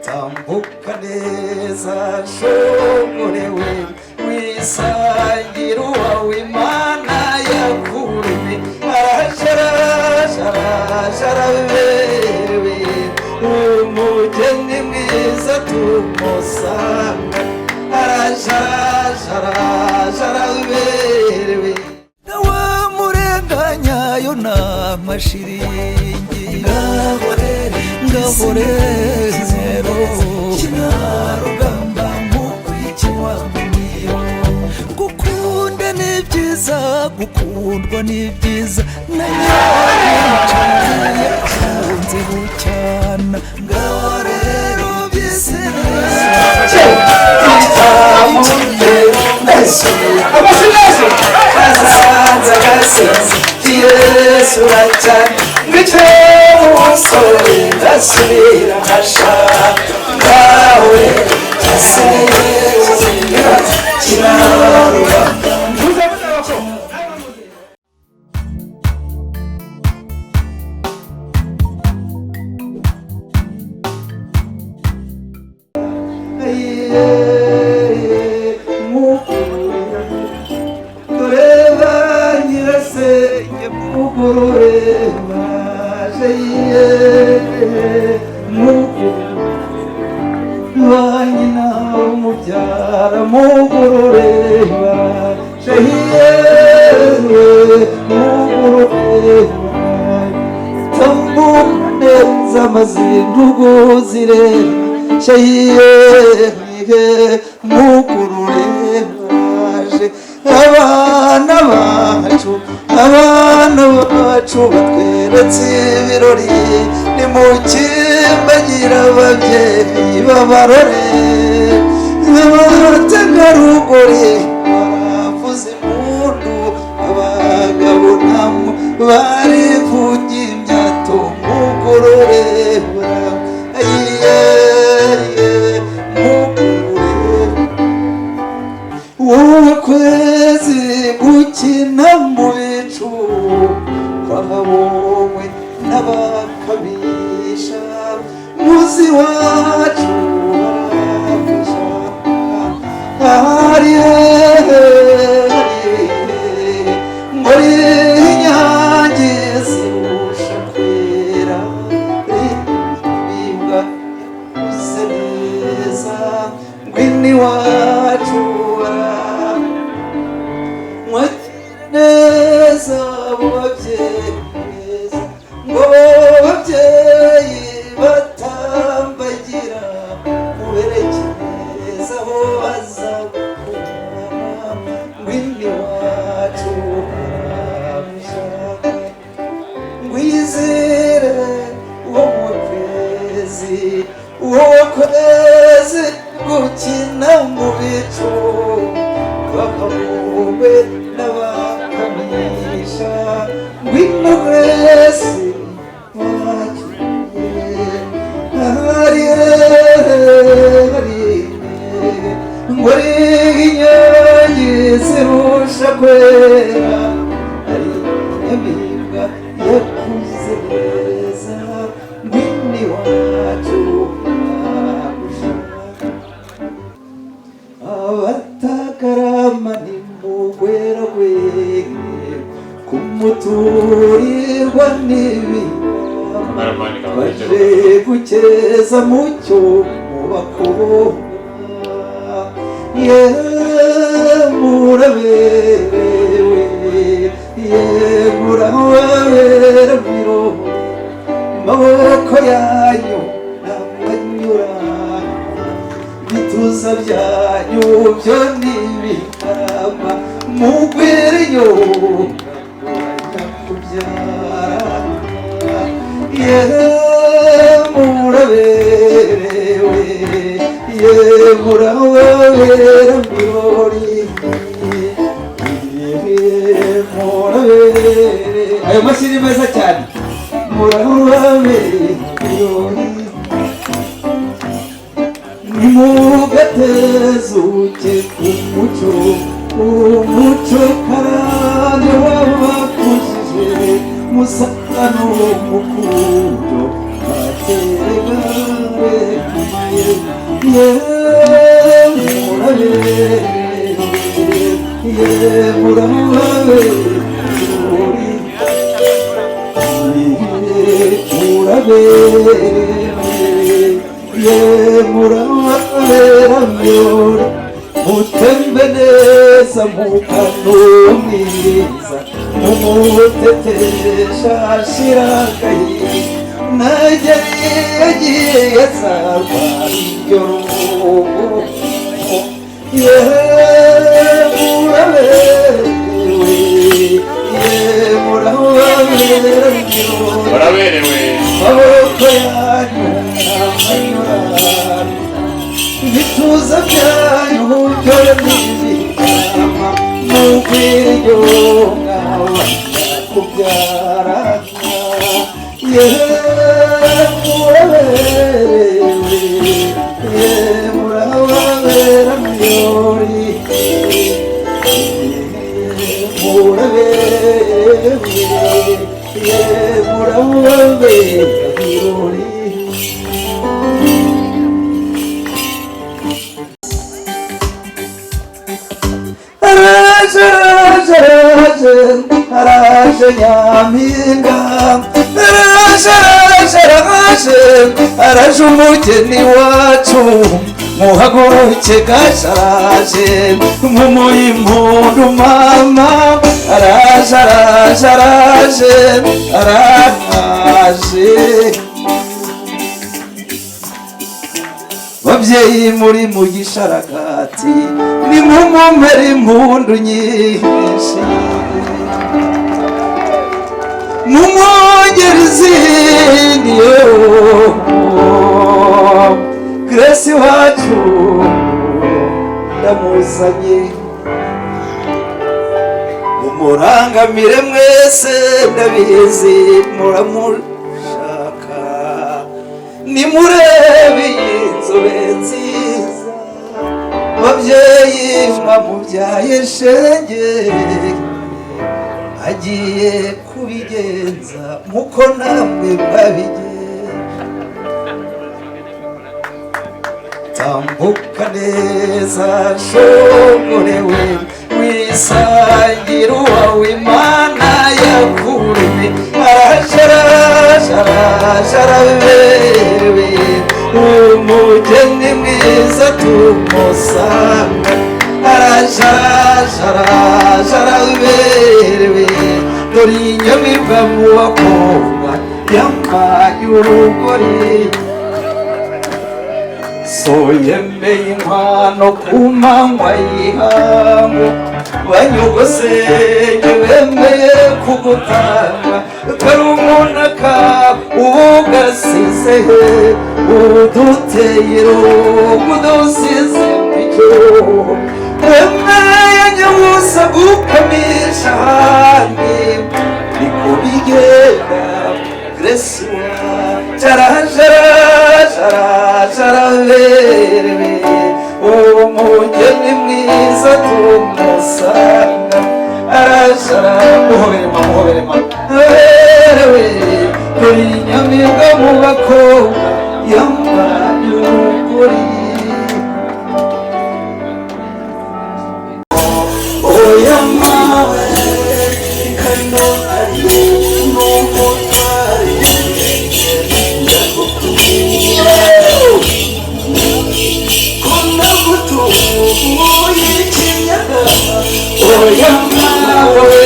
tambuka neza shogorewe wisangira uwawe Imana yakuremye arasharashara berewe umugeni mwiza tumusanga arasharashara berewe nawe murenganya yo n'amashiringi ngahore zero kinarugamba mu kwikinwa niyo gukunda ni byiza gukundwa ni byiza nanyaye kunze bucyana ngahorero byiseneza abasineza gasenze Yesu rachani ngitwe umusore ndasubira nkasha ngawe asezera kinarura Zire shayiye mukuru rebaje abana bacu batweretse ibirori nimukimbagira ababyeyi babarore n'abategarugori baravuza impundu abagabo namo barivugiye imyato mukuru ukwezi gukina mu bicu kwahabonywe n'abakabisha muzi wacu hari ngo inyange zirusha kwera bibwa uze neza ngwini wacu neza babyeyi neza ngo babyeyi batambagira muberekereza aho bazakura ngwini wacu aramushaka ngwizere uwo kwezi gukina mu bicu bakabuwe n'abakamisha ngwino wese wakiye hari ngo inyange zirusha kwera hari nyamibwa yakuze neza ngwini wacu abatakarama nimugwera gwege kumuturirwa n'ibirama baje gukeza mucyo mu bakobwa ye muraberewe ye murabera biro maboko yanyu n'amanyura bituza byanyu byo n'ibitarama mugwere nyonga kubyara ye muraberewe ye murabera birori murabere ayo mashini meza cyane murabere birori mugatezuke umuco karande wabakujije musana n'umukundo bateregare mutembeneza mukanumiriza mumutetesha shiragayi nagiye yasaba iryo rugo muraberewe maboko yanyu amanyura ibituza byanyu byore n'ibikama mugwiryo mwawe kubyarana murababera myori murababera myori araje nyampinga araje umugeni wacu muhaguruke gasharaje nk'umuha impundu mama araje babyeyi muri mu gisharagati nimumumpere impundu nyinshi mumwongere izindi Grace wacu ndamuzanye mumurangamire mwese ndabizi muramushaka nimurebe inzobe nziza babyeyi mwamubyaye shenge agiye kubigenza muko namwe mwabigenza tambuka neza shogorewe wisangira uwawe Imana yakuremye araberewe umugeni mwiza tumusanga araberewe dore inyamibwa mu bakobwa yambaye urugori so yemeye inkwano ku manywa y'ihangu banyugusenge bemeye kugutanga kari umunaka ugasize uduteye urugo udusize icyo wemeye nyabusa gukamisha ahandi niko bigenda Grace araberewe umugeni mwiza tumusanga muhobere aberewe dore inyamibwa mu bakobwa yambaye urugori oya mawe kano ari n'umutware oya mawe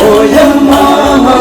oya mawe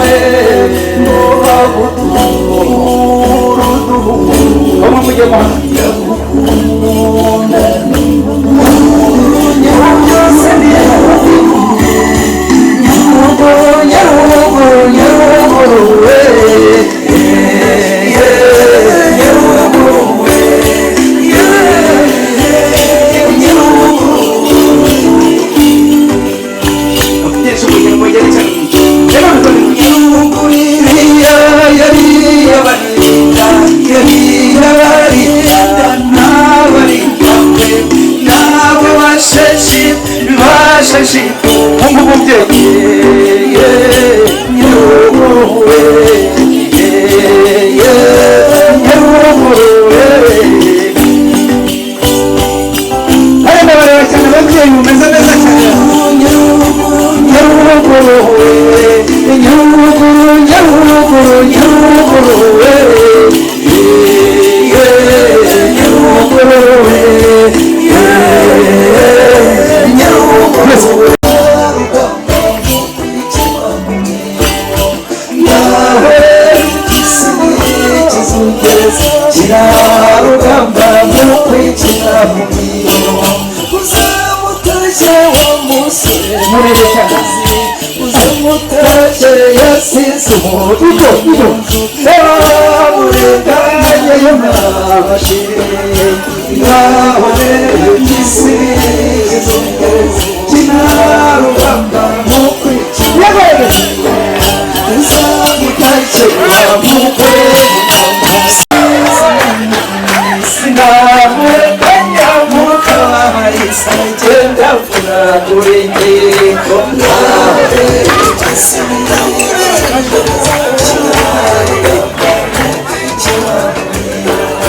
yari shashi umubyeyi nyarubuwe nyarubuwe ariko bareba cyane ababyeyi mumeze neza cyane nyarubuwe nyarubuwe nyarubuwe nyarubuwe Kirarugamba mukwikira mu mirimo uzamutashye wa musore mureshakazi uzamutashye yasize umuriro n'abamurenganye y'amabashire naho isi kirarugamba mukwikira uzamutashye wa musore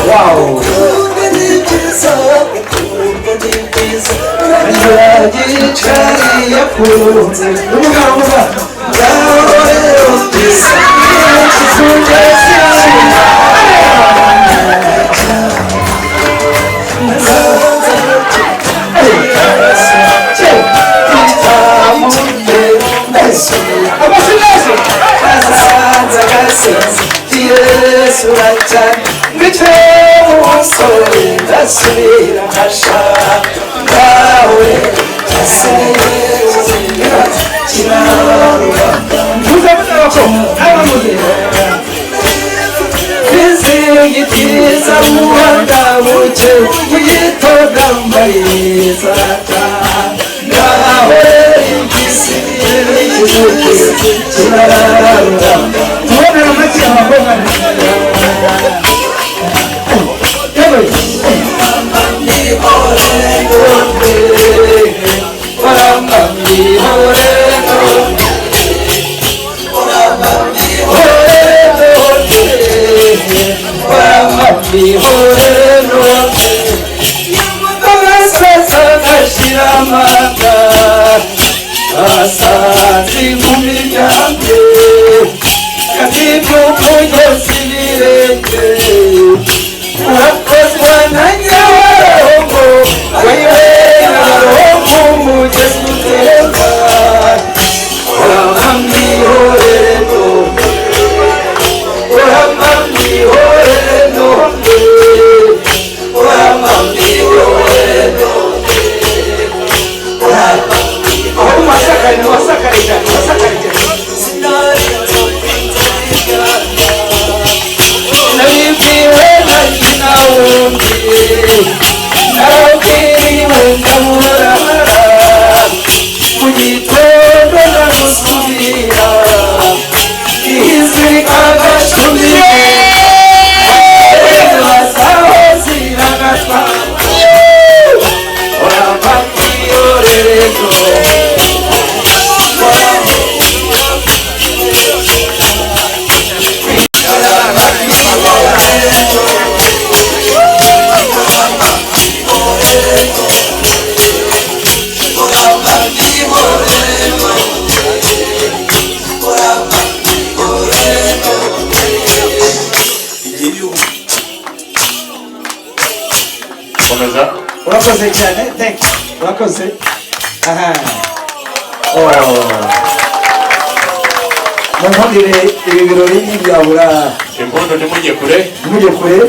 Wow. Urakoze cyane, thank you. Urakoze. Aha. Mumpondire ibi birori ntibyabura. Impondo nimujye kure. Nimujye kure.